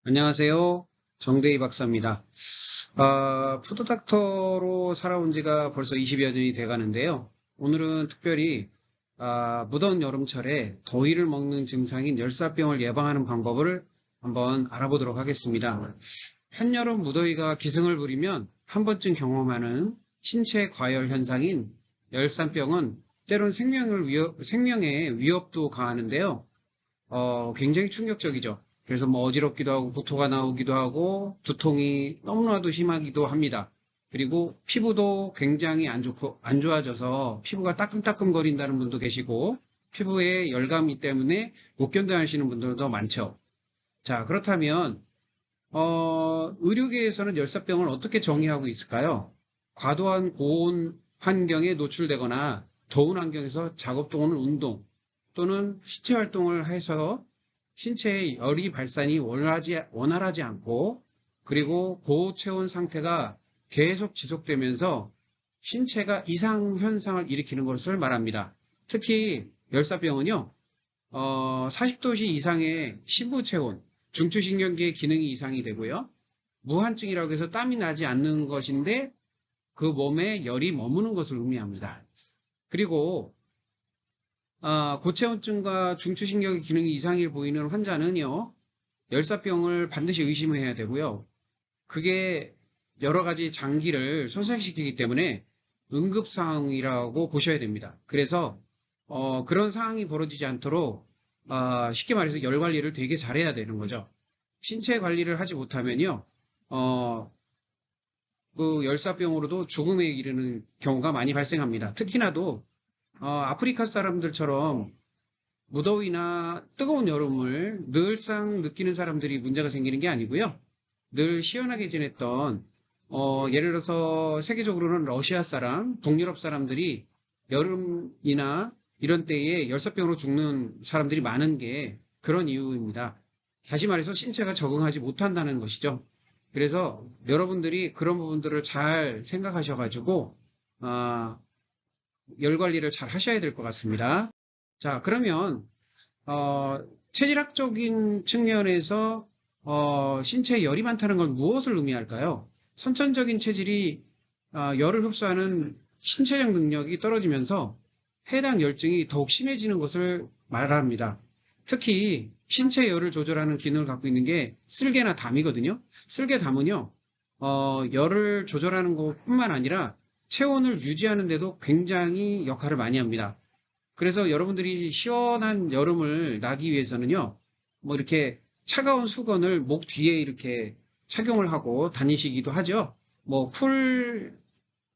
안녕하세요. 정대희 박사입니다. 푸드닥터로 살아온 지가 벌써 20여 년이 돼 가는데요. 오늘은 특별히 무더운 여름철에 더위를 먹는 증상인 열사병을 예방하는 방법을 한번 알아보도록 하겠습니다. 한여름 무더위가 기승을 부리면 한 번쯤 경험하는 신체 과열 현상인 열사병은 때론 생명의 위협도 가하는데요. 굉장히 충격적이죠. 그래서 뭐 어지럽기도 하고 구토가 나오기도 하고 두통이 너무나도 심하기도 합니다. 그리고 피부도 굉장히 안 좋아져서 피부가 따끔따끔거린다는 분도 계시고 피부에 열감이 때문에 못 견뎌 하시는 분들도 많죠. 자, 그렇다면 의료계에서는 열사병을 어떻게 정의하고 있을까요? 과도한 고온 환경에 노출되거나 더운 환경에서 작업 또는 운동 또는 신체 활동을 해서 신체의 열이 발산이 원활하지 않고 그리고 고체온 상태가 계속 지속되면서 신체가 이상 현상을 일으키는 것을 말합니다. 특히 열사병은요, 40도씨 이상의 심부 체온, 중추신경계의 기능이 이상이 되고요. 무한증이라고 해서 땀이 나지 않는 것인데 그 몸에 열이 머무는 것을 의미합니다. 그리고 고체온증과 중추신경의 기능이 이상이 보이는 환자는요, 열사병을 반드시 의심해야 되고요. 그게 여러 가지 장기를 손상시키기 때문에 응급상황이라고 보셔야 됩니다. 그래서 그런 상황이 벌어지지 않도록 쉽게 말해서 열 관리를 되게 잘해야 되는 거죠. 신체 관리를 하지 못하면요, 그 열사병으로도 죽음에 이르는 경우가 많이 발생합니다. 특히나도 아프리카 사람들처럼 무더위나 뜨거운 여름을 늘상 느끼는 사람들이 문제가 생기는 게 아니고요. 늘 시원하게 지냈던 예를 들어서 세계적으로는 러시아 사람, 북유럽 사람들이 여름이나 이런 때에 열사병으로 죽는 사람들이 많은 게 그런 이유입니다. 다시 말해서 신체가 적응하지 못한다는 것이죠. 그래서 여러분들이 그런 부분들을 잘 생각하셔가지고 열 관리를 잘 하셔야 될 것 같습니다. 자, 그러면 체질학적인 측면에서 신체에 열이 많다는 건 무엇을 의미할까요? 선천적인 체질이 열을 흡수하는 신체적 능력이 떨어지면서 해당 열증이 더욱 심해지는 것을 말합니다. 특히 신체 열을 조절하는 기능을 갖고 있는 게 쓸개나 담이거든요. 쓸개담은요, 열을 조절하는 것뿐만 아니라 체온을 유지하는 데도 굉장히 역할을 많이 합니다. 그래서 여러분들이 시원한 여름을 나기 위해서는요, 뭐 이렇게 차가운 수건을 목 뒤에 이렇게 착용을 하고 다니시기도 하죠.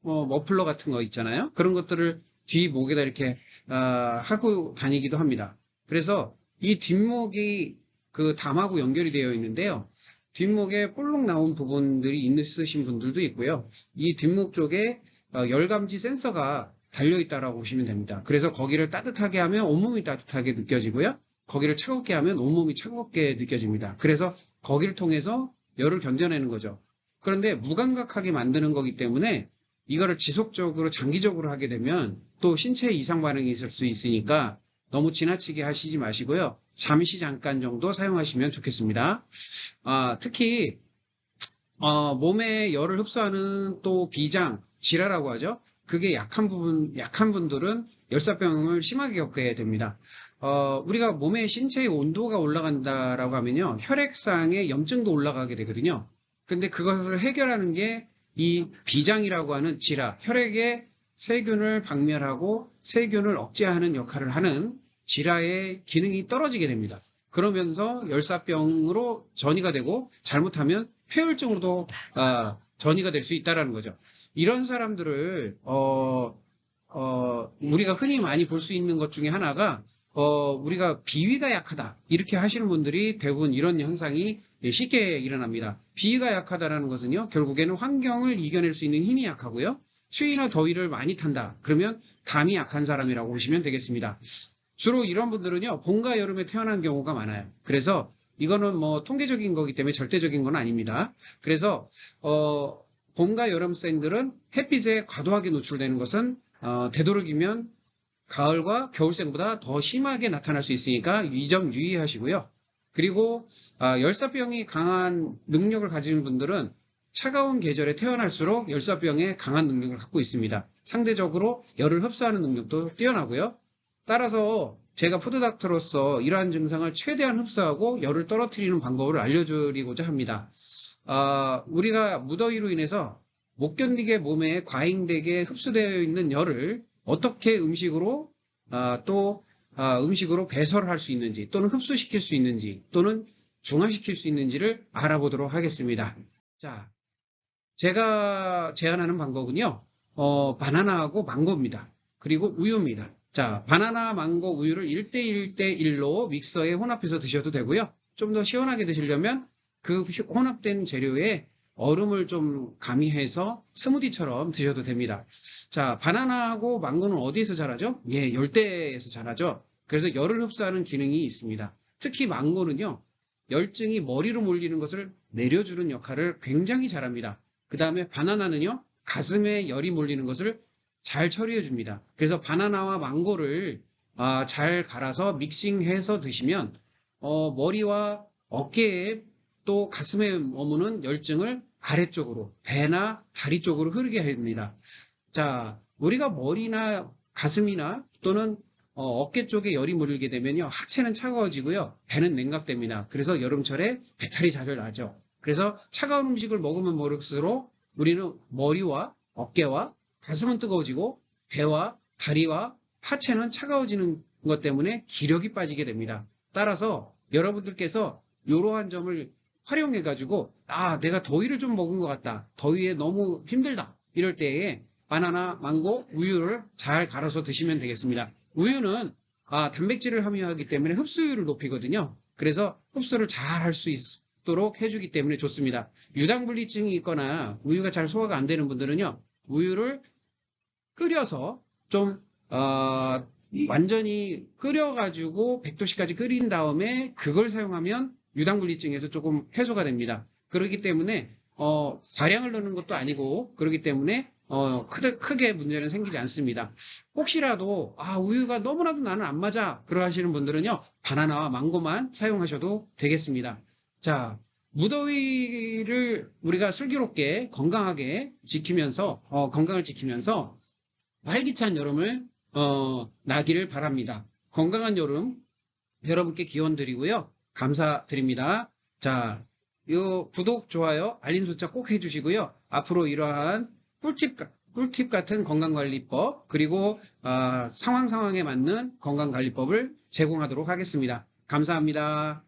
머플러 같은 거 있잖아요. 그런 것들을 뒤 목에다 이렇게 하고 다니기도 합니다. 그래서 이 뒷목이 그 담하고 연결이 되어 있는데요. 뒷목에 볼록 나온 부분들이 있으신 분들도 있고요. 이 뒷목 쪽에 열감지 센서가 달려있다라고 보시면 됩니다. 그래서 거기를 따뜻하게 하면 온몸이 따뜻하게 느껴지고요. 거기를 차갑게 하면 온몸이 차갑게 느껴집니다. 그래서 거기를 통해서 열을 견뎌내는 거죠. 그런데 무감각하게 만드는 거기 때문에 이거를 지속적으로 장기적으로 하게 되면 또 신체에 이상 반응이 있을 수 있으니까 너무 지나치게 하시지 마시고요. 잠시 잠깐 정도 사용하시면 좋겠습니다. 특히 몸에 열을 흡수하는 또 비장, 지라라고 하죠. 그게 약한 분들은 열사병을 심하게 겪어야 됩니다. 우리가 몸의 신체의 온도가 올라간다라고 하면요. 혈액상의 염증도 올라가게 되거든요. 근데 그것을 해결하는 게 이 비장이라고 하는 지라, 혈액의 세균을 박멸하고 세균을 억제하는 역할을 하는 지라의 기능이 떨어지게 됩니다. 그러면서 열사병으로 전이가 되고 잘못하면 폐혈증으로도 전이가 될 수 있다는 거죠. 이런 사람들을 우리가 흔히 많이 볼 수 있는 것 중에 하나가 우리가 비위가 약하다 이렇게 하시는 분들이 대부분 이런 현상이 쉽게 일어납니다. 비위가 약하다라는 것은요, 결국에는 환경을 이겨낼 수 있는 힘이 약하고요, 추위나 더위를 많이 탄다. 그러면 담이 약한 사람이라고 보시면 되겠습니다. 주로 이런 분들은요, 봄과 여름에 태어난 경우가 많아요. 그래서 이거는 뭐 통계적인 거기 때문에 절대적인 건 아닙니다. 그래서 봄과 여름생들은 햇빛에 과도하게 노출되는 것은 되도록이면 가을과 겨울생보다 더 심하게 나타날 수 있으니까 이 점 유의하시고요. 그리고 열사병이 강한 능력을 가지는 분들은 차가운 계절에 태어날수록 열사병에 강한 능력을 갖고 있습니다. 상대적으로 열을 흡수하는 능력도 뛰어나고요. 따라서 제가 푸드닥터로서 이러한 증상을 최대한 흡수하고 열을 떨어뜨리는 방법을 알려드리고자 합니다. 우리가 무더위로 인해서 못 견디게 몸에 과잉되게 흡수되어 있는 열을 어떻게 음식으로 음식으로 배설을 할 수 있는지, 또는 흡수시킬 수 있는지, 또는 중화시킬 수 있는지를 알아보도록 하겠습니다. 자, 제가 제안하는 방법은요, 바나나하고 망고입니다. 그리고 우유입니다. 자, 바나나, 망고, 우유를 1대1대1로 믹서에 혼합해서 드셔도 되고요. 좀 더 시원하게 드시려면 그 혼합된 재료에 얼음을 좀 가미해서 스무디처럼 드셔도 됩니다. 자, 바나나하고 망고는 어디에서 자라죠? 예, 열대에서 자라죠. 그래서 열을 흡수하는 기능이 있습니다. 특히 망고는요, 열증이 머리로 몰리는 것을 내려주는 역할을 굉장히 잘합니다. 그 다음에 바나나는요, 가슴에 열이 몰리는 것을 잘 처리해 줍니다. 그래서 바나나와 망고를 잘 갈아서 믹싱해서 드시면 머리와 어깨에 또 가슴에 머무는 열증을 아래쪽으로, 배나 다리 쪽으로 흐르게 합니다. 자, 우리가 머리나 가슴이나 또는 어깨 쪽에 열이 몰리게 되면요, 하체는 차가워지고요, 배는 냉각됩니다. 그래서 여름철에 배탈이 자주 나죠. 그래서 차가운 음식을 먹으면 먹을수록 우리는 머리와 어깨와 가슴은 뜨거워지고 배와 다리와 하체는 차가워지는 것 때문에 기력이 빠지게 됩니다. 따라서 여러분들께서 이러한 점을 활용해 가지고 내가 더위를 좀 먹은 것 같다, 더위에 너무 힘들다, 이럴 때에 바나나, 망고, 우유를 잘 갈아서 드시면 되겠습니다. 우유는 단백질을 함유하기 때문에 흡수율을 높이거든요. 그래서 흡수를 잘 할 수 있도록 해주기 때문에 좋습니다. 유당불내증이 있거나 우유가 잘 소화가 안 되는 분들은요, 우유를 끓여서 좀 완전히 끓여가지고 100도씨까지 끓인 다음에 그걸 사용하면 유당불내증에서 조금 해소가 됩니다. 그렇기 때문에 과량을 넣는 것도 아니고, 그렇기 때문에 크게 문제는 생기지 않습니다. 혹시라도 우유가 너무나도 나는 안 맞아 그러하시는 분들은요, 바나나와 망고만 사용하셔도 되겠습니다. 자, 무더위를 우리가 슬기롭게 건강하게 지키면서 건강을 지키면서 활기찬 여름을 나기를 바랍니다. 건강한 여름 여러분께 기원 드리고요, 감사드립니다. 자, 요 구독, 좋아요, 알림 설정 꼭 해주시고요. 앞으로 이러한 꿀팁 같은 건강관리법, 그리고 상황에 맞는 건강관리법을 제공하도록 하겠습니다. 감사합니다.